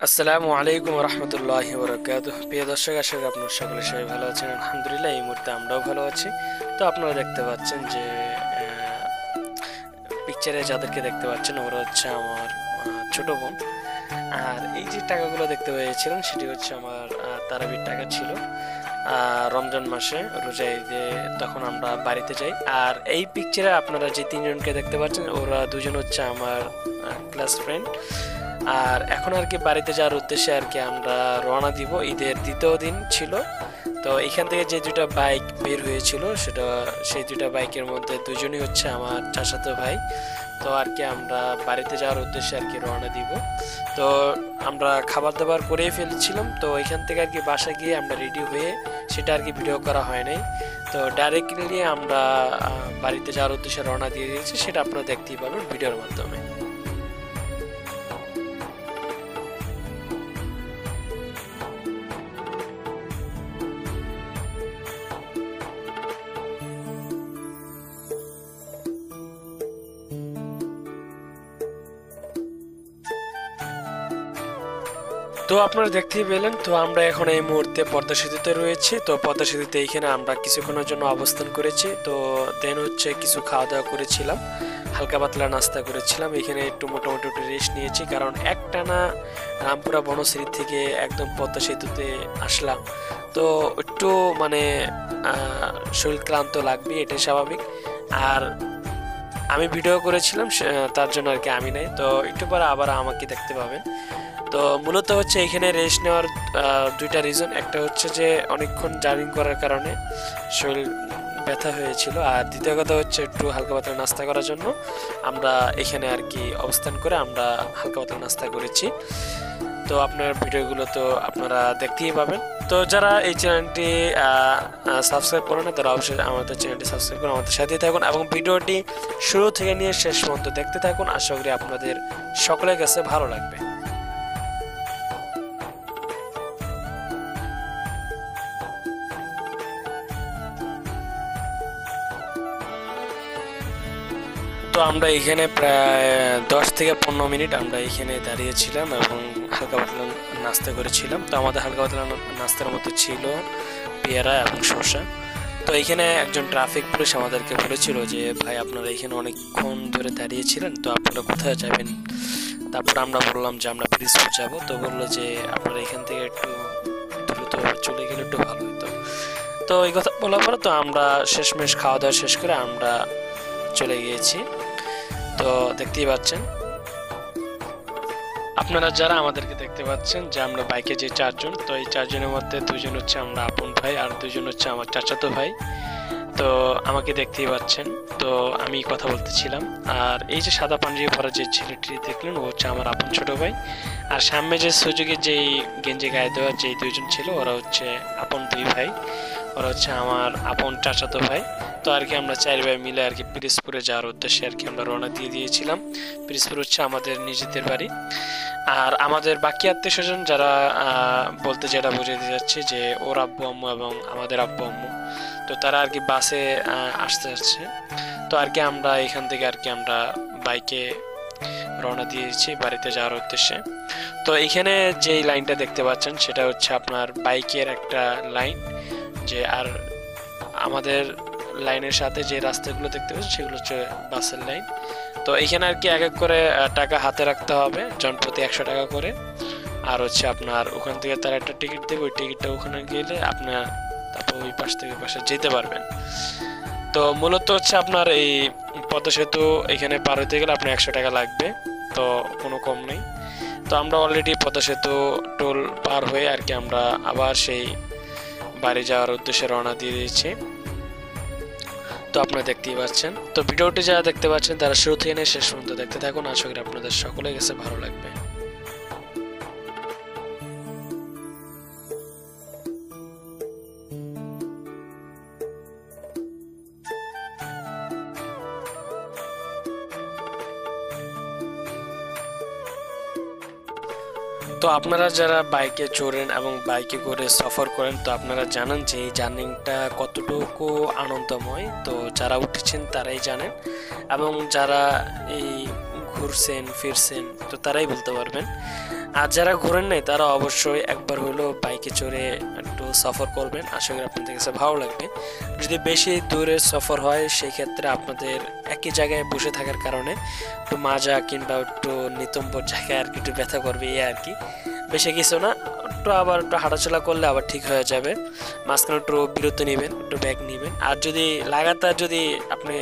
আসসালামু আলাইকুম রহমতুল্লাহি বরকাতুহ। প্রিয় দর্শক, আশা করি আপনারা সকলে সবাই ভালো আছেন। আলহামদুলিল্লাহ, এই মুহূর্তে আমরাও ভালো আছি। তো আপনারা দেখতে পাচ্ছেন যে পিকচারে যাদেরকে দেখতে পাচ্ছেন ওরা হচ্ছে আমার ছোট বোন। আর এই যে টাকাগুলো দেখতে পেয়েছিলেন সেটি হচ্ছে আমার তারাবির টাকা ছিল। রমজান মাসে রোজা ঈদে তখন আমরা বাড়িতে যাই। আর এই পিকচারে আপনারা যে তিনজনকে দেখতে পাচ্ছেন ওরা দুজন হচ্ছে আমার ক্লাস ফ্রেন্ড। আর এখন আর কি বাড়িতে যাওয়ার উদ্দেশ্যে আর কি আমরা রওনা দিব। ঈদের দ্বিতীয় দিন ছিল। তো এখান থেকে যে দুটা বাইক বের হয়েছিল সেই দুটা বাইকের মধ্যে দুজনই হচ্ছে আমার চাচাতো ভাই। তো আর কি আমরা বাড়িতে যাওয়ার উদ্দেশ্যে আর কি রওনা দিব। তো আমরা খাবার দাবার করেই ফেলেছিলাম। তো এখান থেকে আর কি বাসা গিয়ে আমরা রেডি হয়ে সেটা আর কি ভিডিও করা হয় নাই। তো ডাইরেক্টলি আমরা বাড়িতে যাওয়ার উদ্দেশ্যে রওনা দিয়ে দিয়েছি, সেটা আপনারা দেখতেই পাবেন ভিডিওর মাধ্যমে। তো আপনারা দেখতেই পেলেন, তো আমরা এখন এই মুহূর্তে পদ্মা সেতুতে রয়েছি। তো পদ্মা সেতুতে এইখানে আমরা কিছুক্ষণের জন্য অবস্থান করেছি। তো দেন হচ্ছে কিছু খাওয়া দাওয়া করেছিলাম, হালকা পাতলা নাস্তা করেছিলাম। এখানে একটু মোটামুটি একটু রেস্ট নিয়েছি, কারণ একটানা রামপুরা বনশ্রী থেকে একদম পদ্মা সেতুতে আসলাম। তো একটু মানে শরীর ক্লান্ত লাগবে, এটাই স্বাভাবিক। আর আমি ভিডিও করেছিলাম তার জন্য আর কি আমি নাই। তো একটু পরে আবার আমাকে দেখতে পাবেন। তো মূলত হচ্ছে এখানে রেস্ট নেওয়ার দুইটা রিজন। একটা হচ্ছে যে অনেকক্ষণ জার্নি করার কারণে শরীর ব্যথা হয়েছিল, আর দ্বিতীয় কথা হচ্ছে একটু হালকা পাতলা নাস্তা করার জন্য আমরা এখানে আর কি অবস্থান করে আমরা হালকা পাতলা নাস্তা করেছি। তো আপনার ভিডিওগুলো তো আপনারা দেখতেই পাবেন। তো যারা এই চ্যানেলটি সাবস্ক্রাইব করে না তারা অবশ্যই আমাদের চ্যানেলটি সাবস্ক্রাইব করে আমাদের সাথে থাকুন এবং ভিডিওটি শুরু থেকে নিয়ে শেষ পর্যন্ত দেখতে থাকুন। আশা করি আপনাদের সকলের কাছে ভালো লাগবে। তো আমরা এখানে প্রায় 10 থেকে 15 মিনিট আমরা এখানে দাঁড়িয়েছিলাম এবং হালকা পাতলা নাস্তা করেছিলাম। তো আমাদের হালকা পাতলা নাস্তার মধ্যে ছিল পেয়ারা এবং শসা। তো এখানে একজন ট্রাফিক পুলিশ আমাদেরকে বলেছিল যে ভাই, আপনারা এখানে অনেকক্ষণ ধরে দাঁড়িয়েছিলেন, তো আপনারা কোথায় যাবেন? তারপর আমরা বললাম যে আমরা পিরিজপুর যাব। তো বললো যে আপনারা এখান থেকে একটু দ্রুতভাবে চলে গেলে একটু ভালো হতো। তো এই কথা বলার পরে তো আমরা শেষমেশ খাওয়া দাওয়া শেষ করে আমরা চলে গিয়েছি। তো দেখতেই পাচ্ছেন আপনারা যারা আমাদেরকে দেখতে পাচ্ছেন যে আমরা বাইকে যে চারজন, তো এই চারজনের মধ্যে দুজন হচ্ছে আমরা আপন ভাই আর দুজন হচ্ছে আমার চাচাতো ভাই। তো আমাকে দেখতেই পাচ্ছেন, তো আমি কথা বলতেছিলাম। আর এই যে সাদা পাঞ্জাবি পরা যে ছেলেটি দেখলেন ও হচ্ছে আমার আপন ছোট ভাই। আর সামনে যে সুযোগের যেই গেঞ্জি গায়ে দেওয়ার যেই দুইজন ছিল ওরা হচ্ছে আপন দুই ভাই, ওরা হচ্ছে আমার আপন চাচাতো ভাই। তো আর কি আমরা চার ভাই মিলে আর কি পিরিজপুরে যাওয়ার উদ্দেশ্যে আর কি আমরা রওনা দিয়ে দিয়েছিলাম। পিরিজপুর হচ্ছে আমাদের নিজেদের বাড়ি। আর আমাদের বাকি আত্মীয় স্বজন যারা বলতে যেটা বুঝিয়ে যাচ্ছে যে ওর আব্বু আম্মু এবং আমাদের আব্বু আম্মু, তো তারা আর কি বাসে আসতে যাচ্ছে। তো আর কি আমরা এখান থেকে আর কি আমরা বাইকে রওনা দিয়েছি বাড়িতে যাওয়ার উদ্দেশ্যে। তো এখানে যে লাইনটা দেখতে পাচ্ছেন সেটা হচ্ছে আপনার বাইকের একটা লাইন, যে আর আমাদের লাইনের সাথে যে রাস্তাগুলো দেখতে পাচ্ছেন সেগুলো হচ্ছে বাসের লাইন। তো এখানে আর কি এক এক করে টাকা হাতে রাখতে হবে, জনপ্রতি 100 টাকা করে। আর হচ্ছে আপনার ওখান থেকে তারা একটা টিকিট দেবে, ওই টিকিটটা ওখানে গেলে আপনার তারপর ওই পাশ থেকে পাশে যেতে পারবেন। তো মূলত হচ্ছে আপনার এই পদ্মা সেতু এখানে পার হতে গেলে আপনার 100 টাকা লাগবে, তো কোনো কম নেই। তো আমরা অলরেডি পদ্মা সেতু টোল পার হয়ে আর কি আমরা আবার সেই বাড়ি যাওয়ার উদ্দেশ্যে রওনা দিয়ে দিয়েছি। তো আপনারা দেখতেই পাচ্ছেন। তো ভিডিওটি যারা দেখতে পাচ্ছেন তারা শুরু থেকে নিয়ে শেষ পর্যন্ত দেখতে থাকুন, আশা করি আপনাদের সকলের কাছে ভালো লাগবে। তো আপনারা যারা বাইকে চড়েন এবং বাইকে করে সফর করেন, তো আপনারা জানেন যে এই জার্নিংটা কতটুকু আনন্দময়। তো যারা উঠেছেন তারাই জানেন, এবং যারা এই ঘুরছেন ফিরছেন তো তারাই বলতে পারবেন। আর যারা ঘোরেন নাই তারা অবশ্যই একবার হলো বাইকে চড়ে একটু সফর করবেন, আশা করি আপনাদের কাছে ভালো লাগবে। যদি বেশি দূরের সফর হয় সেই ক্ষেত্রে আপনাদের একই জায়গায় বসে থাকার কারণে একটু মাজা কিংবা একটু নিতম্বর জায়গায় আর কি একটু ব্যথা করবে, এই আর কি, বেশি কিছু না। একটু আবার একটু হাঁটাচলা করলে আবার ঠিক হয়ে যাবে। মাঝখানে একটু বিরতি নেবেন, একটু ব্যাগ নেবেন। আর যদি লাগাতার যদি আপনি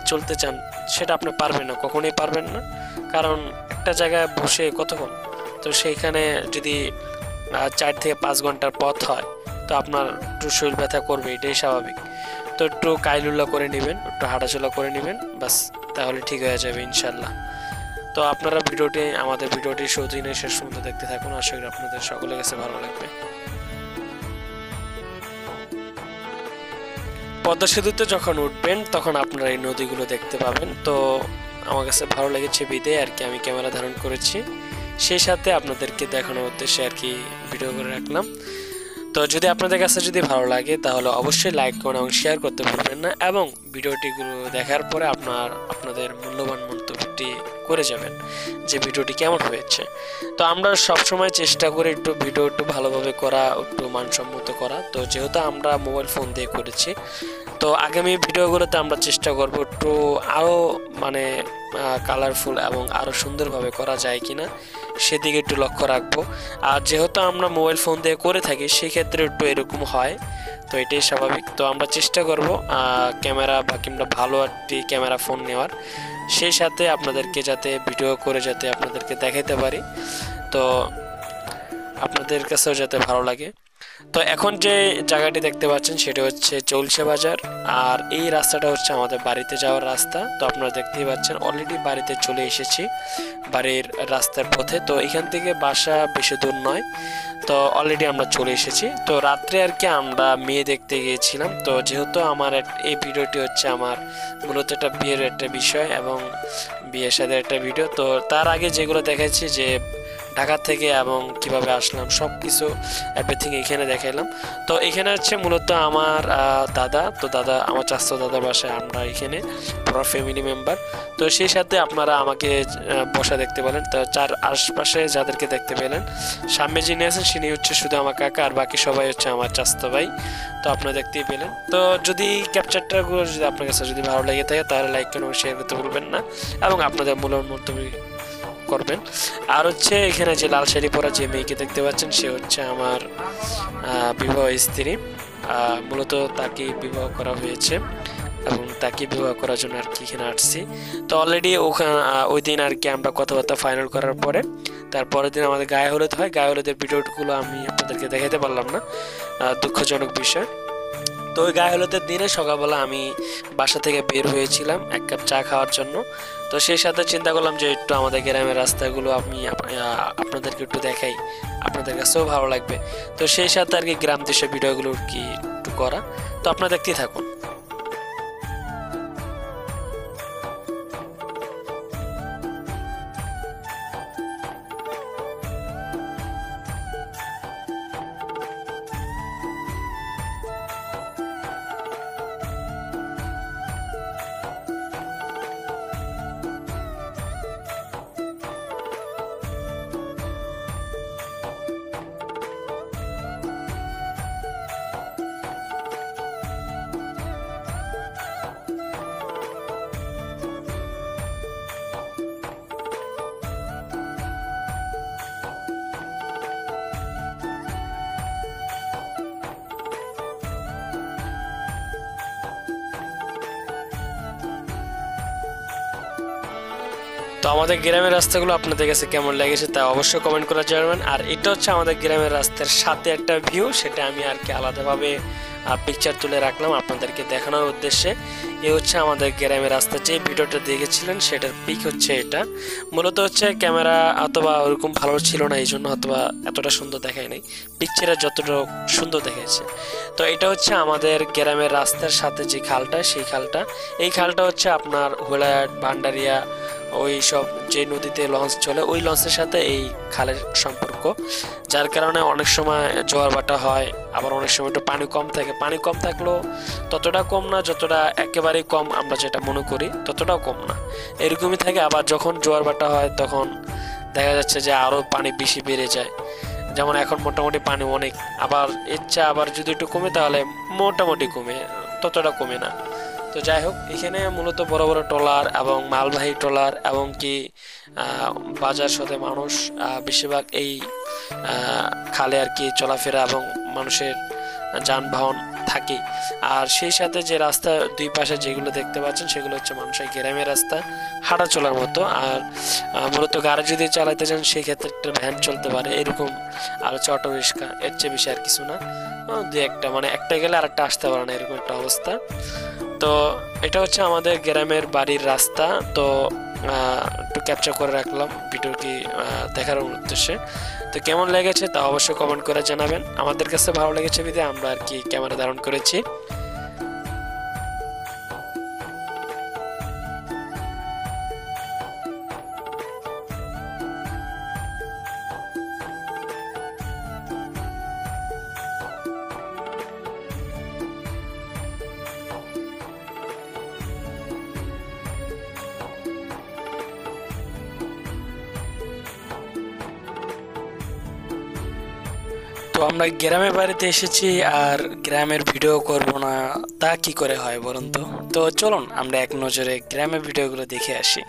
চলতে চান সেটা আপনি পারবেন না, কখনোই পারবেন না, কারণ একটা জায়গায় বসে কতক্ষণ, তো সেইখানে যদি 4 থেকে 5 ঘন্টার পথ হয় তো আপনার একটু শরীর ব্যথা করবে, এটাই স্বাভাবিক। তো একটু কাইলুল্লা করে নেবেন, একটু হাঁটাচলা করে নেবেন, বাস, তাহলে ঠিক হয়ে যাবে ইনশাল্লাহ। তো আপনারা আমাদের ভিডিওটি শুরু থেকে শেষ পর্যন্ত দেখতে থাকুন, আশা করি আপনাদের সকলের কাছে ভালো লাগবে। পদ্মা সেতুতে যখন উঠবেন তখন আপনারা এই নদীগুলো দেখতে পাবেন। তো আমার কাছে ভালো লেগেছে বিদে আর কি আমি ক্যামেরা ধারণ করেছি, সেই সাথে আপনাদেরকে দেখানোর উদ্দেশ্যে আর কি ভিডিও করে রাখলাম। তো যদি আপনাদের কাছে যদি ভালো লাগে তাহলে অবশ্যই লাইক করুন এবং শেয়ার করতে ভুলবেন না, এবং ভিডিওটিগুলো দেখার পরে আপনাদের মূল্যবান মন্তব্যটি করে যাবেন যে ভিডিওটি কেমন হয়েছে। তো আমরা সবসময় চেষ্টা করি একটু ভিডিও একটু ভালোভাবে করা, একটু মানসম্মত করা। তো যেহেতু আমরা মোবাইল ফোন দিয়ে করেছি, তো আগামী ভিডিওগুলোতে আমরা চেষ্টা করব একটু আরও মানে কালারফুল এবং আরও সুন্দরভাবে করা যায় কিনা সেদিকে একটু লক্ষ্য রাখবো। আর যেহেতু আমরা মোবাইল ফোন দিয়ে করে থাকি সেক্ষেত্রে একটু এরকম হয়, তো এটাই স্বাভাবিক। তো আমরা চেষ্টা করব ক্যামেরা বা কিংবা ভালো একটি ক্যামেরা ফোন নেওয়ার, সেই সাথে আপনাদেরকে যাতে ভিডিও করে যাতে আপনাদেরকে দেখাতে পারি, তো আপনাদের কাছেও যাতে ভালো লাগে। তো এখন যে জায়গাটি দেখতে পাচ্ছেন সেটা হচ্ছে চৌলসে বাজার, আর এই রাস্তাটা হচ্ছে আমাদের বাড়িতে যাওয়ার রাস্তা। তো আপনারা দেখতেই পাচ্ছেন অলরেডি বাড়িতে চলে এসেছি, বাড়ির রাস্তার পথে। তো এখান থেকে বাসা বেশি দূর নয়, তো অলরেডি আমরা চলে এসেছি। তো রাত্রে আর কি আমরা মেয়ে দেখতে গিয়েছিলাম। তো যেহেতু আমার এই ভিডিওটি হচ্ছে আমার মূলত একটা বিয়ের একটা বিষয় এবং বিয়ের সাথে একটা ভিডিও, তো তার আগে যেগুলো দেখাচ্ছি যে ঢাকা থেকে এবং কিভাবে আসলাম সব কিছু এভরিথিং এখানে দেখাইলাম। তো এখানে হচ্ছে মূলত আমার দাদা, তো দাদা আমার চাচা দাদার বাসায় আমরা এখানে পুরো ফ্যামিলি মেম্বার। তো সেই সাথে আপনারা আমাকে বসা দেখতে পেলেন। তো চার আশপাশে যাদেরকে দেখতে পেলেন, সামনে যিনি আছেন তিনি হচ্ছে শুধু আমার কাকা, আর বাকি সবাই হচ্ছে আমার চাচা ভাই। তো আপনারা দেখতেই পেলেন। তো যদি ক্যাপচারটাগুলো যদি আপনার কাছে যদি ভালো লেগে থাকে তাহলে লাইক করুন, শেয়ার করতে ভুলবেন না, এবং আপনাদের মূল্যবান মন্তব্য করবেন। আর হচ্ছে এখানে যে লাল শাড়ি পরা যে মেয়েকে দেখতে পাচ্ছেন সে হচ্ছে আমার বিবাহ স্ত্রী। মূলত তাকে বিবাহ করা হয়েছে এবং তাকে বিবাহ করার জন্য আর কি এখানে আসছি। তো অলরেডি ওই দিন আর কি আমরা কথাবার্তা ফাইনাল করার পরে তারপরের দিন আমাদের গায়ে হলুদ হয়। গায়ে হলুদের ভিডিওগুলো আমি আপনাদেরকে দেখাতে পারলাম না, দুঃখজনক বিষয়। তো ওই গায়ে হলুদের দিনে সকালবেলা আমি বাসা থেকে বের হয়েছিলাম 1 কাপ চা খাওয়ার জন্য। তো সেই সাথে চিন্তা করলাম যে একটু আমাদের গ্রামের রাস্তাগুলো আমি আপনাদেরকে একটু দেখাই, আপনাদের কাছেও ভালো লাগবে। তো সেই সাথে আর কি গ্রাম দেশের ভিডিওগুলো কি একটু করা, তো আপনারা দেখতেই থাকুন। তো আমাদের গ্রামের রাস্তাগুলো আপনাদের কাছে কেমন লেগেছে তা অবশ্যই কমেন্ট করে জানাবেন। আর এটা হচ্ছে আমাদের গ্রামের রাস্তার সাথে একটা ভিউ, সেটা আমি আর কি আলাদাভাবে পিকচার তুলে রাখলাম আপনাদেরকে দেখানোর উদ্দেশ্যে। এ হচ্ছে আমাদের গ্রামের রাস্তা, যে ভিডিওটা দেখেছিলেন সেটার পিক হচ্ছে এটা। মূলত হচ্ছে ক্যামেরা অথবা ওরকম ভালো ছিল না, এই জন্য অথবা এতটা সুন্দর দেখায় নাই, পিকচারে যতটা সুন্দর দেখাচ্ছে। তো এটা হচ্ছে আমাদের গ্রামের রাস্তার সাথে যে খালটা, সেই খালটা, এই খালটা হচ্ছে আপনার হোলায়াট, ভান্ডারিয়া, ওই সব যে নদীতে লঞ্চ চলে ওই লঞ্চের সাথে এই খালের সম্পর্ক, যার কারণে অনেক সময় জোয়ার ভাটা হয়, আবার অনেক সময় একটু পানি কম থাকে। পানি কম থাকলেও ততটা কম না যতটা একেবারেই কম আমরা যেটা মনে করি, ততটাও কম না, এরকমই থাকে। আবার যখন জোয়ার ভাটা হয় তখন দেখা যাচ্ছে যে আরো পানি বেশি বেড়ে যায়। যেমন এখন মোটামুটি পানি অনেক, আবার ইচ্ছা আবার যদি একটু কমে তাহলে মোটামুটি কমে, ততটা কমে না। তো যাই হোক, এখানে মূলত বড় বড় ট্রলার এবং মালবাহী ট্রলার এবং কি বাজার সাথে মানুষ বেশিরভাগ এই খালে আর কি চলাফেরা এবং মানুষের যানবাহন থাকে। আর সেই সাথে যে রাস্তা দুই পাশে যেগুলো দেখতে পাচ্ছেন সেগুলো হচ্ছে মানুষের গ্রামের রাস্তা, হাঁটা চলার মতো। আর মূলত গাড়ি যদি চালাতে চান সেই ক্ষেত্রে একটা ভ্যান চলতে পারে এরকম, আর হচ্ছে অটো রিক্সা, এর চেয়ে বেশি আর কিছু না। দুই একটা, মানে একটা গেলে আর একটা আসতে পারে না, এরকম একটা অবস্থা। তো এটা হচ্ছে আমাদের গ্রামের বাড়ির রাস্তা। তো একটু ক্যাপচার করে রাখলাম ভিডিওটি দেখার উদ্দেশ্যে। তো কেমন লেগেছে তা অবশ্যই কমেন্ট করে জানাবেন। আমাদের কাছে ভালো লেগেছে বিধায় আমরা আর কি ক্যামেরা ধারণ করেছি। তো আমরা গ্রামের বাড়িতে এসেছি, আর গ্রামের ভিডিও করব না তা কি করে হয় বলুন তো? তো চলুন আমরা এক নজরে গ্রামের ভিডিওগুলো দেখে আসি।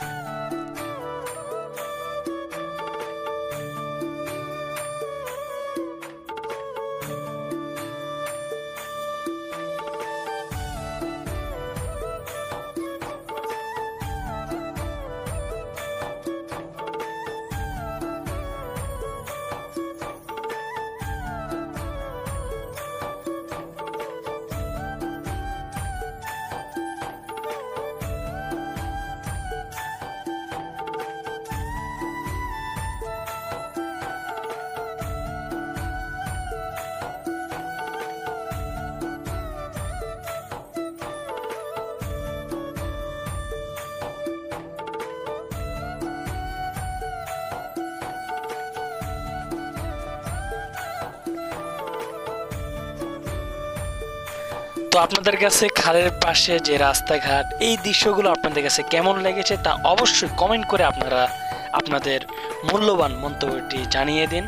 তো আপনাদের কাছে খালের পাশে যে রাস্তাঘাট, এই দৃশ্যগুলো আপনাদের কাছে কেমন লেগেছে তা অবশ্যই কমেন্ট করে আপনারা আপনাদের মূল্যবান মন্তব্যটি জানিয়ে দিন।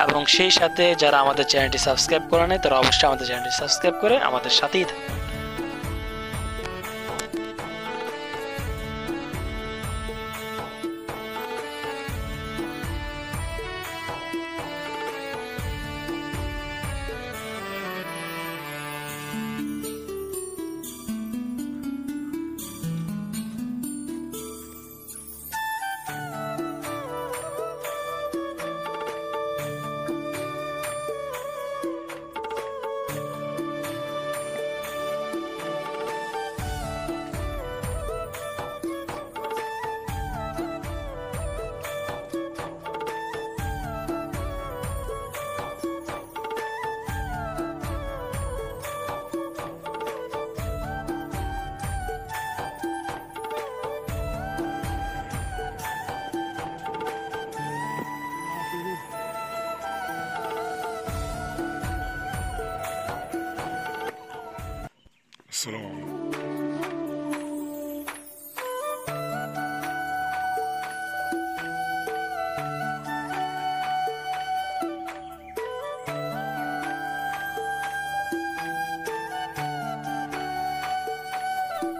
এবং সেই সাথে যারা আমাদের চ্যানেলটি সাবস্ক্রাইব করে নেয় তারা অবশ্যই আমাদের চ্যানেলটি সাবস্ক্রাইব করে আমাদের সাথেই থাকুন। السلام عليكم.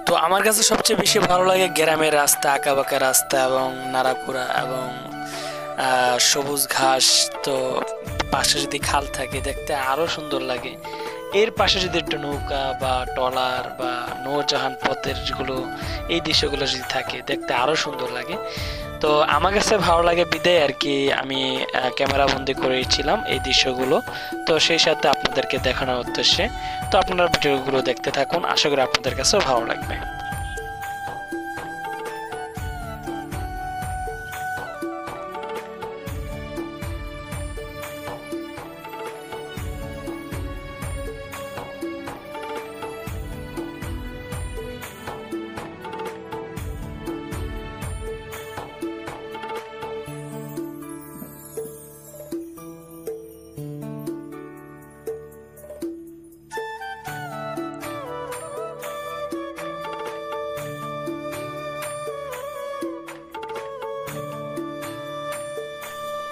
তো আমার কাছে সবচেয়ে বেশি ভালো লাগে গ্রামের রাস্তা, আঁকাবাঁকা রাস্তা এবং নাড়াকুড়া এবং সবুজ ঘাস। তো পাশে যদি খাল থাকে দেখতে আরো সুন্দর লাগে। এর পাশে যদি একটু নৌকা বা ট্রলার বা নৌজাহান পথের যেগুলো, এই দৃশ্যগুলো যদি থাকে দেখতে আরো সুন্দর লাগে। তো আমার কাছে ভালো লাগে বিদায় আর কি আমি ক্যামেরা বন্দি করেছিলাম এই দৃশ্যগুলো। তো সেই সাথে আপনাদেরকে দেখানোর উদ্দেশ্যে। তো আপনারা ভিডিওগুলো দেখতে থাকুন, আশা করি আপনাদের কাছেও ভালো লাগবে।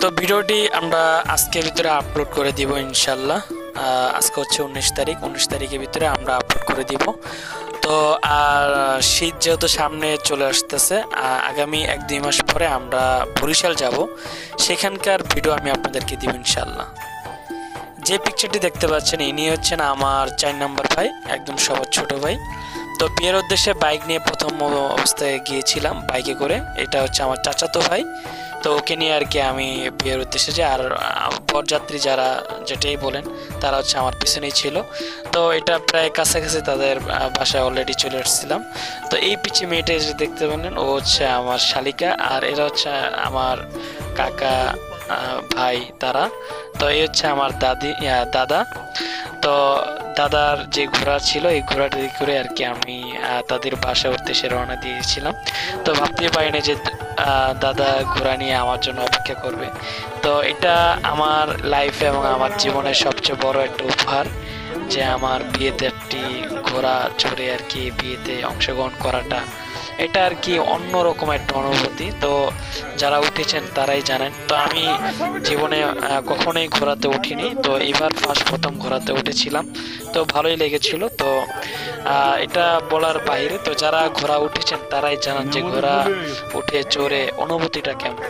তো ভিডিওটি আমরা আজকের ভিতরে আপলোড করে দিব ইনশাল্লাহ। আজকে হচ্ছে 19 তারিখের ভিতরে আমরা আপলোড করে দিব। তো আর শীত যেহেতু সামনে চলে আসতেছে, আগামী 1-2 মাস পরে আমরা বরিশাল যাব, সেখানকার ভিডিও আমি আপনাদেরকে দিব ইনশাল্লাহ। যে পিকচারটি দেখতে পাচ্ছেন ইনি হচ্ছেন আমার 4 নম্বর ভাই, একদম সবার ছোট ভাই। তো বিয়ের উদ্দেশ্যে বাইক নিয়ে প্রথম অবস্থায় গিয়েছিলাম বাইকে করে। এটা হচ্ছে আমার চাচাতো ভাই, তো ওকে নিয়ে আর কি আমি বিয়ের উদ্দেশ্যে যাই। আর বরযাত্রী যারা যেটাই বলেন তারা হচ্ছে আমার পিছনেই ছিল। তো এটা প্রায় কাছাকাছি তাদের বাসায় অলরেডি চলে আসছিলাম। তো এই পিছে মেয়েটা যে দেখতে পেলেন ও হচ্ছে আমার শালিকা, আর এরা হচ্ছে আমার কাকা ভাই তারা। তো এই হচ্ছে আমার দাদা। তো দাদার যে ঘোড়া ছিল এই ঘোড়াটা করে আর কি আমি তাদের বাসার উদ্দেশ্যে রওনা দিয়েছিলাম। তো ভাবতেই পারিনি যে দাদা ঘোড়া নিয়ে আমার জন্য অপেক্ষা করবে। তো এটা আমার লাইফে এবং আমার জীবনের সবচেয়ে বড় একটা উপহার, যে আমার বিয়েতে একটি ঘোড়া চড়ে আর কি বিয়েতে অংশগ্রহণ করাটা, এটা আর কি অন্যরকম একটা অনুভূতি। তো যারা উঠেছেন তারাই জানেন। তো আমি জীবনে কখনোই ঘোড়াতে উঠিনি, তো এবার প্রথম ঘোড়াতে উঠেছিলাম, তো ভালোই লেগেছিল। তো এটা বলার বাইরে, তো যারা ঘোড়া উঠেছেন তারাই জানান যে ঘোড়া উঠে চড়ে অনুভূতিটা কেমন।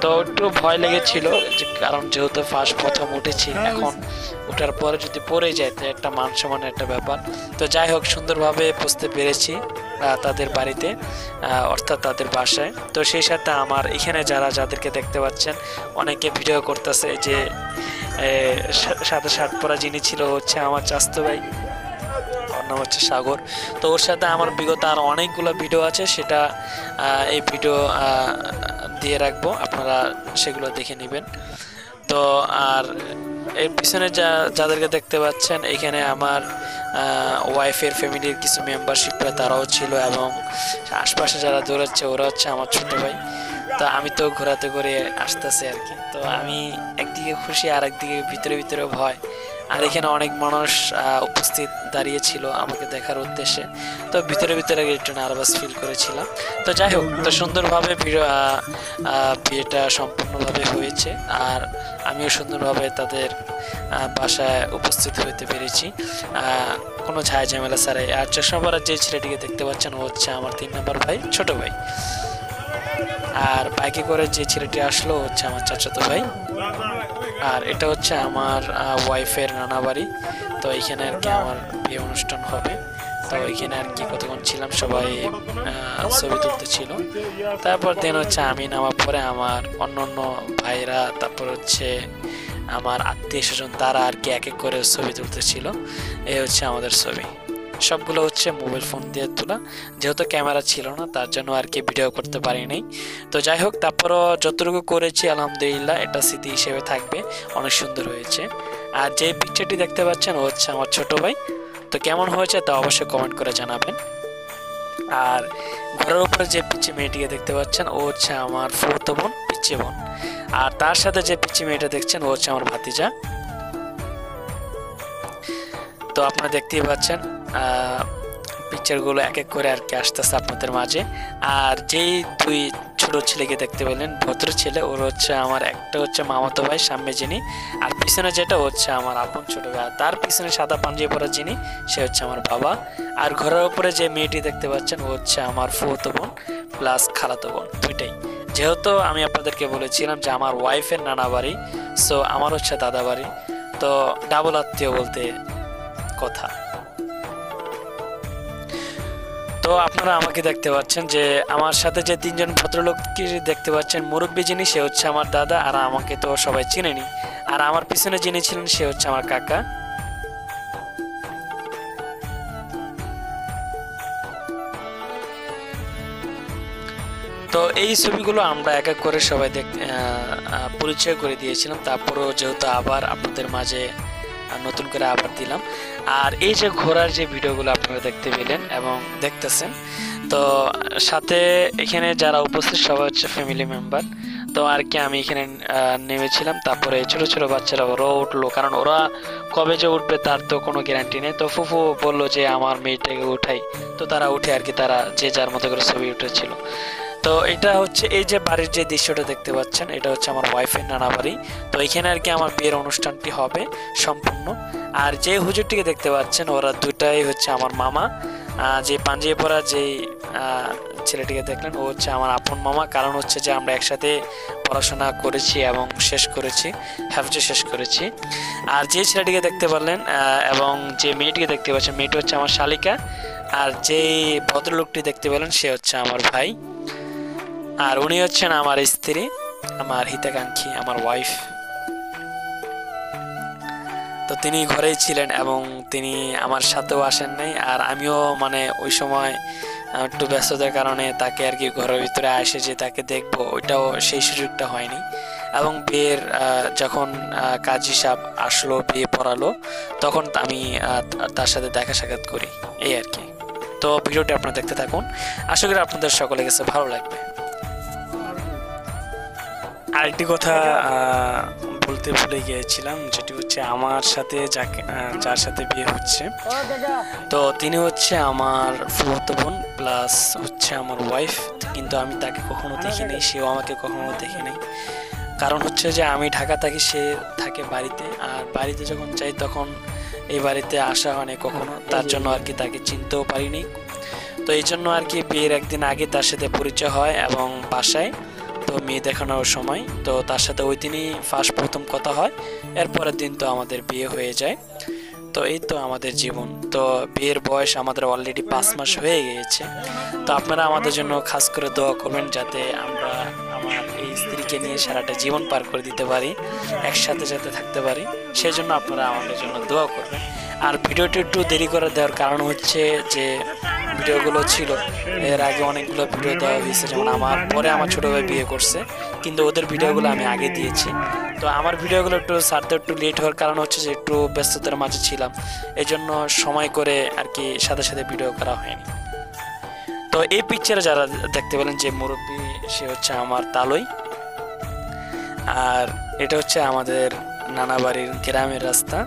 তো একটু ভয় লেগেছিল, কারণ যেহেতু প্রথম উঠেছি, এখন ওঠার পরে যদি পড়ে যায় তো একটা মান সম্মানের একটা ব্যাপার। তো যাই হোক, সুন্দরভাবে পৌঁছতে পেরেছি তাদের বাড়িতে, অর্থাৎ তাদের বাসায়। তো সেই সাথে আমার এখানে যাদেরকে দেখতে পাচ্ছেন, অনেকে ভিডিও করতেছে, যে সাদা শার্ট পরা যিনি ছিল হচ্ছে আমার চাচাতো ভাই, ওর নাম হচ্ছে সাগর। তো ওর সাথে আমার বিগত আর অনেকগুলো ভিডিও আছে, সেটা এই ভিডিও দিয়ে রাখবো, আপনারা সেগুলো দেখে নেবেন। তো আর এর পিছনে যাদেরকে দেখতে পাচ্ছেন, এখানে আমার ওয়াইফের ফ্যামিলির কিছু মেম্বারশিপরা তারাও ছিল, এবং আশপাশে যারা দৌড়াচ্ছে ওরা হচ্ছে আমার ছোট ভাই। তো আমি তো ঘোরাতে করে আসতেছি আর কি। তো আমি একদিকে খুশি আর একদিকে ভিতরে ভিতরে ভয়। আর এখানে অনেক মানুষ উপস্থিত দাঁড়িয়েছিল আমাকে দেখার উদ্দেশ্যে, তো ভিতরে ভিতরে একটু নার্ভাস ফিল করেছিলাম। তো যাই হোক, তো সুন্দরভাবে বিয়েটা সম্পূর্ণভাবে হয়েছে, আর আমিও সুন্দরভাবে তাদের বাসায় উপস্থিত হতে পেরেছি কোনো ঝামেলা ছাড়াই। আর চশমা পরা যে ছেলেটিকে দেখতে পাচ্ছেন ও হচ্ছে আমার 3 নম্বর ভাই, ছোট ভাই। আর বাইকে করে যে ছেলেটি আসলো হচ্ছে আমার চাচাতো ভাই। আর এটা হচ্ছে আমার ওয়াইফের নানা বাড়ি। তো এইখানে আর কি আমার বিয়ে অনুষ্ঠান হবে। তো এখানে আর কি কতক্ষণ ছিলাম, সবাই ছবি তুলতে ছিল। তারপর দিন হচ্ছে আমি নামার পরে আমার অন্য ভাইরা, তারপর হচ্ছে আমার আত্মীয় স্বজন, তারা আর কি এক এক করে ছবি তুলতেছিল। এই হচ্ছে আমাদের ছবি, সবগুলো হচ্ছে মোবাইল ফোন দিয়ে তোলা, যেহেতু ক্যামেরা ছিল না তার জন্য আর কি ভিডিও করতে পারি নাই। তো যাই হোক, তারপরও যতটুকু করেছি আলহামদুলিল্লাহ এটা স্মৃতি হিসেবে থাকবে, অনেক সুন্দর হয়েছে। আর যে পিকচারটি দেখতে পাচ্ছেন ও হচ্ছে আমার ছোট ভাই। তো কেমন হয়েছে তা অবশ্যই কমেন্ট করে জানাবেন। আর ঘরের উপরে যে পিচ্ছি মেয়েটিকে দেখতে পাচ্ছেন ও হচ্ছে আমার ফুফাতো বোন, পিচ্ছি বোন। আর তার সাথে যে পিচ্ছি মেয়েটা দেখছেন ও হচ্ছে আমার ভাতিজা। তো আপনারা দেখতেই পাচ্ছেন পিকচারগুলো এক এক করে আর কি আসতেছে আপনাদের মাঝে। আর যেই 2 ছোট ছেলেকে দেখতে পেলেন, ভদ্র ছেলে, ওর হচ্ছে আমার একটা হচ্ছে মামাতো ভাই সামনে যিনি, আর পিছনে যেটা হচ্ছে আমার আপন ছোট ভাই। আর তার পিছনে সাদা পাঞ্জাবি পরা যিনি, সে হচ্ছে আমার বাবা। আর ঘরের উপরে যে মেয়েটি দেখতে পাচ্ছেন ও হচ্ছে আমার ফুফাতো বোন প্লাস খালাতো বোন, দুইটাই। যেহেতু আমি আপনাদেরকে বলেছিলাম যে আমার ওয়াইফের নানা বাড়ি, সো আমার হচ্ছে দাদা বাড়ি, তো ডাবল আত্মীয় বলতে কথা। তো আপনারা আমাকে দেখতে পাচ্ছেন যে আমার সাথে যে 3 জন ভদ্রলোককে দেখতে পাচ্ছেন, মুরব্বী যিনি সে হচ্ছে আমার দাদা, আর আমাকে তো সবাই চিনেনি। আর আমার পিছনে যিনি ছিলেন সে হচ্ছে আমার কাকা। তো এই ছবিগুলো আমরা এক এক করে সবাই পরিচয় করে দিয়েছিলাম। তারপরও যেহেতু আবার আপনাদের মাঝে নতুন করে আবার দিলাম। আর এই যে ঘোরার যে ভিডিওগুলো আপনারা দেখতে পেলেন এবং দেখতেছেন, তো সাথে এখানে যারা উপস্থিত সবাই হচ্ছে ফ্যামিলি মেম্বার। তো আর কি আমি এখানে নেমেছিলাম, তারপরে ছোট ছোট বাচ্চারা ওরাও উঠলো, কারণ ওরা কবে যে উঠবে তার তো কোনো গ্যারান্টি নেই। তো ফুফু বললো যে আমার মেয়েটাকে উঠাই, তো তারা উঠে আর কি তারা যে যার মতো করে ছবি উঠেছিল। তো এটা হচ্ছে এই যে বাড়ির যে দৃশ্যটা দেখতে পাচ্ছেন, এটা হচ্ছে আমার ওয়াইফের নানা বাড়ি। তো এখানে আর কি আমার বিয়ের অনুষ্ঠানটি হবে সম্পূর্ণ। আর যে হুজুরটিকে দেখতে পাচ্ছেন ওরা দুটাই হচ্ছে আমার মামা। যে পাঞ্জাবি পরা যে ছেলেটিকে দেখলেন ও হচ্ছে আমার আপন মামা। কারণ হচ্ছে যে আমরা একসাথে পড়াশোনা করেছি এবং শেষ করেছি, হাফজে শেষ করেছি। আর যে ছেলেটিকে দেখতে পারলেন এবং যে মেয়েটিকে দেখতে পাচ্ছেন, মেয়েটি হচ্ছে আমার শালিকা। আর যে ভদ্রলোকটি দেখতে পেলেন সে হচ্ছে আমার ভাই। আর উনি হচ্ছেন আমার স্ত্রী, আমার হিতাকাঙ্ক্ষী, আমার ওয়াইফ। তো তিনি ঘরেই ছিলেন এবং তিনি আমার সাথেও আসেন নাই। আর আমিও মানে ওই সময় একটু ব্যস্ততার কারণে তাকে আর কি ঘরের ভিতরে আসে যে তাকে দেখবো, ওইটাও সেই সুযোগটা হয়নি। এবং বিয়ের যখন কাজী সাহেব আসলো, বিয়ে পড়ালো, তখন আমি তার সাথে দেখা সাক্ষাৎ করি, এই আর কি। তো ভিডিওটি আপনারা দেখতে থাকুন, আশা করি আপনাদের সকলের কাছে ভালো লাগবে। আরেকটি কথা বলতে ভুলে গিয়েছিলাম, যেটি হচ্ছে আমার সাথে যার সাথে বিয়ে হচ্ছে, তো তিনি হচ্ছে আমার ফুফাতো বোন প্লাস হচ্ছে আমার ওয়াইফ। কিন্তু আমি তাকে কখনো দেখিনি, সেও আমাকে কখনো দেখেনি। কারণ হচ্ছে যে আমি ঢাকা থাকি, সে থাকে বাড়িতে। আর বাড়িতে যখন যাই তখন এই বাড়িতে আসা হয়নি কখনো, তার জন্য আর কি তাকে চিনতেও পারিনি। তো এই জন্য আর কি বিয়ের একদিন আগে তার সাথে পরিচয় হয় এবং বাসায় তো মেয়ে দেখানোর সময় তো তার সাথে ওই দিনই প্রথম কথা হয়। এরপরের দিন তো আমাদের বিয়ে হয়ে যায়। তো এই তো আমাদের জীবন। তো বিয়ের বয়স আমাদের অলরেডি 5 মাস হয়ে গিয়েছে। তো আপনারা আমাদের জন্য খাস করে দোয়া করবেন, যাতে আমরা আমার এই স্ত্রীকে নিয়ে সারাটা জীবন পার করে দিতে পারি, একসাথে যাতে থাকতে পারি। সেই জন্য আপনারা আমাদের জন্য দোয়া করবেন। আর ভিডিওটি একটু দেরি করে দেওয়ার কারণ হচ্ছে যে ভিডিওগুলো ছিল এর আগে অনেকগুলো ভিডিও দেওয়া হয়েছে, যেমন আমার পরে আমার ছোটো ভাই বিয়ে করছে, কিন্তু ওদের ভিডিওগুলো আমি আগে দিয়েছি। তো আমার ভিডিওগুলো একটু ছাড়তে একটু লেট হওয়ার কারণ হচ্ছে যে একটু ব্যস্ততার মাঝে ছিলাম, এই জন্য সময় করে আর কি সাথে সাথে ভিডিও করা হয়নি। তো এই পিকচারে যারা দেখতে পেলেন যে মুরব্বী, সে হচ্ছে আমার তালই। আর এটা হচ্ছে আমাদের নানা বাড়ির গ্রামের রাস্তা।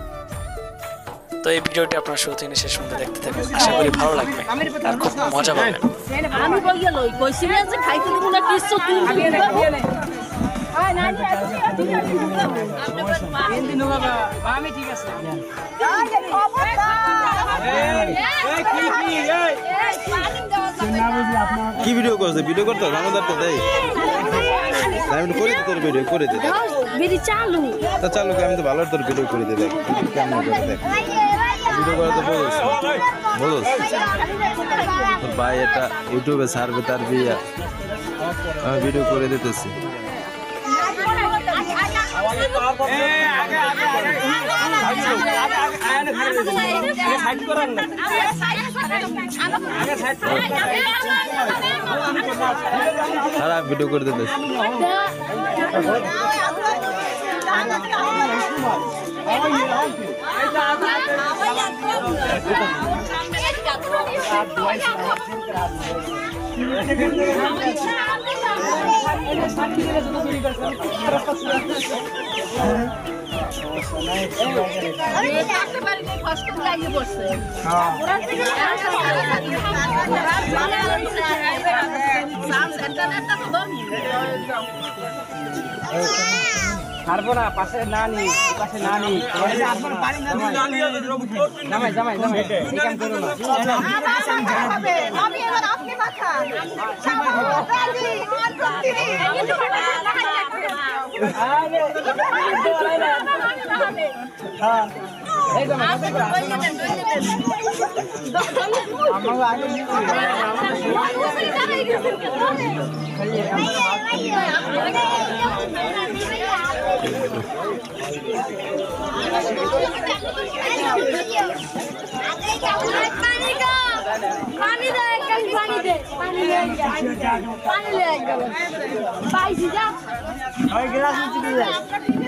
তো এই ভিডিওটি আপনার শুরু থেকে শেষ পর্যন্ত দেখতে থাকুন, আশা করি ভালো লাগবে আর খুব মজা পাবেন। আমি বইয়া লই কইছি না যে খাইতে দিব না কিছু তুই আয় না না তিন দিন বাবা আমি ঠিক আছে এই খবরদার এই কি ভিডিও করছে? ভিডিও করতে আমাদের তো দেই আমি করে দিতে, তোর ভিডিও করে দিতে ভিডিও চালু তা চালু, আমি তো ভালো তোর ভিডিও করে দিতে কেমন করে দেখ ভিডিও করে তো বলছ তোর ভাই এটা ইউটিউবে ছাড়বে তার বিয়া, আমি ভিডিও করে দিতেছি। সারা ভিডিও করে দিতেছি। পারবো না, পাশে না নি, পাশে না নি, জামাই জামাই জামাই এই কাম করো না। पानी दे कल पानी दे पानी ले पाइसी जा ওই গ্লাস নিচে দিয়ে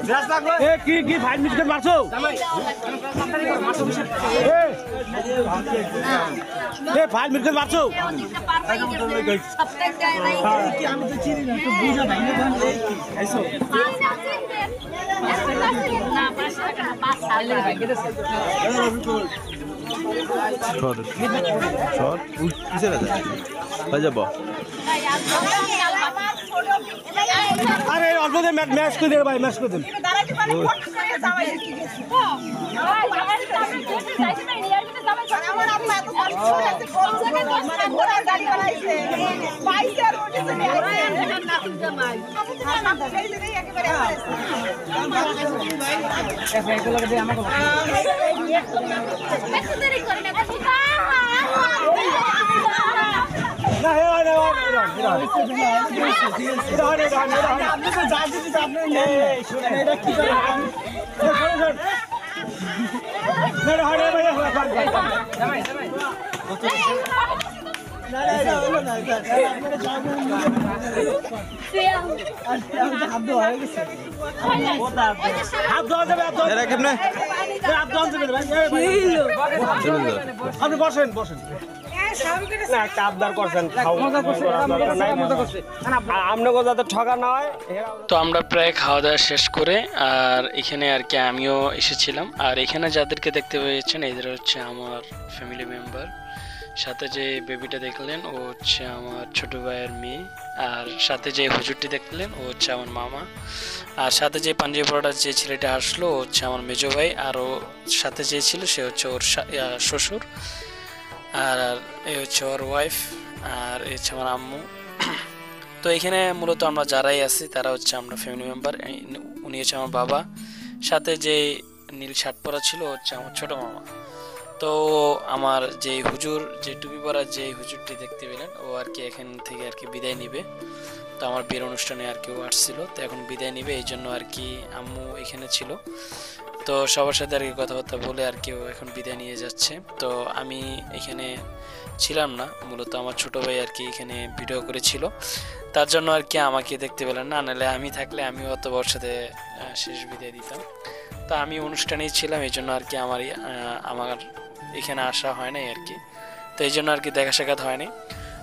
গ্লাস লাগলো এ কি 5 মিনিট করে মারছো এ 5 মিনিট করে মারছো কি আমি তো চিনি না তো বুঝা ভাই না আইছো না পাঁচটা পাঁচ সালে ভাই গেছে শর্ট কিসের আছে হয়ে যাব আরে অল্প দিয়ে ম্যাচ করে দে ভাই ম্যাচ করে দেন আমার আম্মা এত কষ্ট করেছে মানে ঘোড়ার গাড়ি বানাইছে পাইসার ওঠে চলে আসে নাতিন জামাই আমি তো গাড়ি দিয়ে একেবারে একটু দেরি করে না কিছু না হে না আপনি তো জানেন যে আপনি এই শুনেন এটা কি করে না হরে ভাই জামাই না এটা হলো না আপনারা জানেন হাত ধোয়া হয়ে গেছে হাত ধোয়া যাবে এরা কেমনে হাত ধোয়া যাবে ভাই আপনি বসেন না একটা আবদার করছেন আপনাকে যাতে ঠকা না হয়। তো আমরা প্রায় খাওয়া দাওয়া শেষ করে আর এখানে আর কি আমিও এসেছিলাম আর এখানে যাদেরকে দেখতে পেয়েছেন এদের হচ্ছে আমার ফ্যামিলি মেম্বার সাথে যে বেবিটা দেখলেন ও হচ্ছে আমার ছোট ভাইয়ের মেয়ে আর সাথে যে হুজুরটি দেখলেন ও হচ্ছে আমার মামা আর সাথে যে পাঞ্জাবি পরাটা যে ছেলেটা আসলো ও হচ্ছে আমার মেজো ভাই আর ও সাথে যে ছিল সে হচ্ছে ওর শ্বশুর আর এই হচ্ছে ওর ওয়াইফ আর এই হচ্ছে আমার আম্মু। তো এখানে মূলত আমরা যারাই আছি তারা হচ্ছে আমরা ফ্যামিলি মেম্বার। উনি হচ্ছে আমার বাবা সাথে যে নীল শার্ট পরা ছিল হচ্ছে আমার ছোট মামা। তো আমার যে হুজুর যে টুপি পরা যে হুজুরটি দেখতে পেলেন ও আর কি এখান থেকে আর কি বিদায় নিবে। তো আমার বিয়ের অনুষ্ঠানে আর কি ও আসছিল তো এখন বিদায় নিবে এই জন্য আর কি আম্মু এখানে ছিল। তো সবার সাথে আর কি কথাবার্তা বলে আর কি ও এখন বিদায় নিয়ে যাচ্ছে। তো আমি এখানে ছিলাম না, মূলত আমার ছোট ভাই আর কি এখানে ভিডিও করেছিল তার জন্য আর কি আমাকে দেখতে পেলেন না, নাহলে আমি থাকলে আমিও অত বড় সাথে শেষ বিদায় দিতাম। তো আমি অনুষ্ঠানেই ছিলাম এই জন্য আর কি আমার এখানে আসা হয় নাই আর কি, তো এই জন্য আর কি দেখা সাক্ষাৎ হয়নি।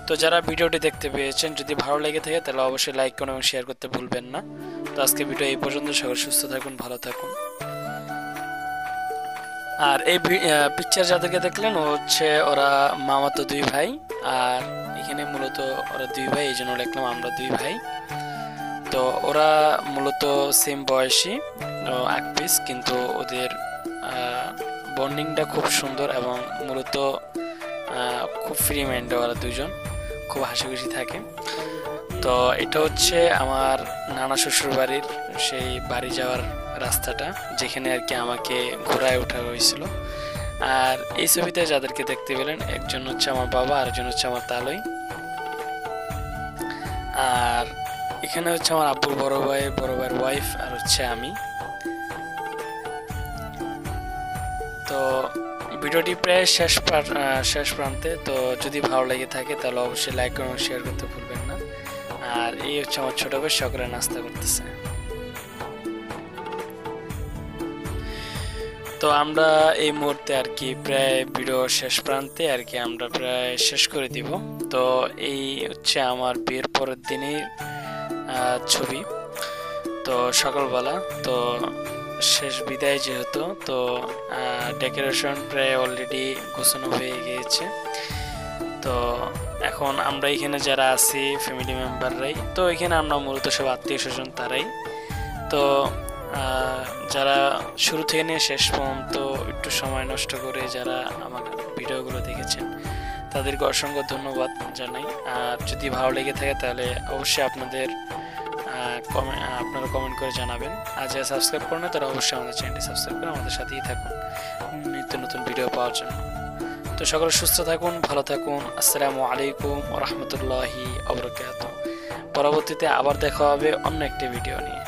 তো যারা ভিডিওটি দেখতে পেয়েছেন যদি ভালো লেগে থাকে তাহলে অবশ্যই লাইক করুন এবং শেয়ার করতে ভুলবেন না। তো আজকে ভিডিও এই পর্যন্ত, সকলে সুস্থ থাকুন, ভালো থাকুন। আর এই পিকচার যাদেরকে দেখলেন ও হচ্ছে ওরা মামাতো দুই ভাই আর এখানে মূলত ওরা দুই ভাই এই জন্য লিখলাম আমরা দুই ভাই। তো ওরা মূলত সেম বয়সী এক পিস, কিন্তু ওদের বন্ডিংটা খুব সুন্দর এবং মূলত খুব ফ্রি মাইন্ডে ওরা দুজন খুব হাসি খুশি থাকে। তো এটা হচ্ছে আমার নানা শ্বশুর বাড়ির সেই বাড়ি যাওয়ার রাস্তাটা যেখানে আর কি আমাকে ঘোড়ায় ওঠা হয়েছিল। আর এই ছবিতে যাদেরকে দেখতে পেলেন একজন হচ্ছে আমার বাবা আর একজন হচ্ছে আমার তালই। আর এখানে হচ্ছে আমার আব্বুর বড় ভাইয়ের ওয়াইফ আর হচ্ছে আমি। তো ভিডিওটি প্রায় শেষ প্রান্তে। তো যদি ভালো লেগে থাকে তাহলে অবশ্যই লাইক করুন, শেয়ার করতে ভুলবেন না। আর এই হচ্ছে আমার ছোট ভাই, সকলে নাস্তা করতেছে। তো আমরা এই মুহূর্তে আর কি প্রায় ভিডিও শেষ প্রান্তে আর কি আমরা প্রায় শেষ করে দিব। তো এই হচ্ছে আমার বিয়ের পরের দিনের ছবি, তো সকালবেলা। তো শেষ বিদায় যেহেতু, তো ডেকোরেশন প্রায় অলরেডি গোছানো হয়ে গিয়েছে। তো এখন আমরা এখানে যারা আছি ফ্যামিলি মেম্বাররাই, তো এখানে আমরা মূলত সব আত্মীয় স্বজন তারাই। তো যারা শুরু থেকে নিয়ে শেষ পর্যন্ত একটু সময় নষ্ট করে যারা আমার ভিডিওগুলো দেখেছেন তাদেরকে অসংখ্য ধন্যবাদ জানাই। আর যদি ভালো লেগে থাকে তাহলে অবশ্যই আপনারা কমেন্ট করে জানাবেন। আর যারা সাবস্ক্রাইব করেন না তারা অবশ্যই আমাদের চ্যানেলটি সাবস্ক্রাইব করে আমাদের সাথেই থাকুন নিত্য নতুন ভিডিও পাওয়ার জন্য। তো সকলে সুস্থ থাকুন, ভালো থাকুন। আসসালামু আলাইকুম ওয়া রাহমাতুল্লাহি ওয়া বারাকাতুহু। পরবর্তীতে আবার দেখা হবে অন্য একটি ভিডিও নিয়ে।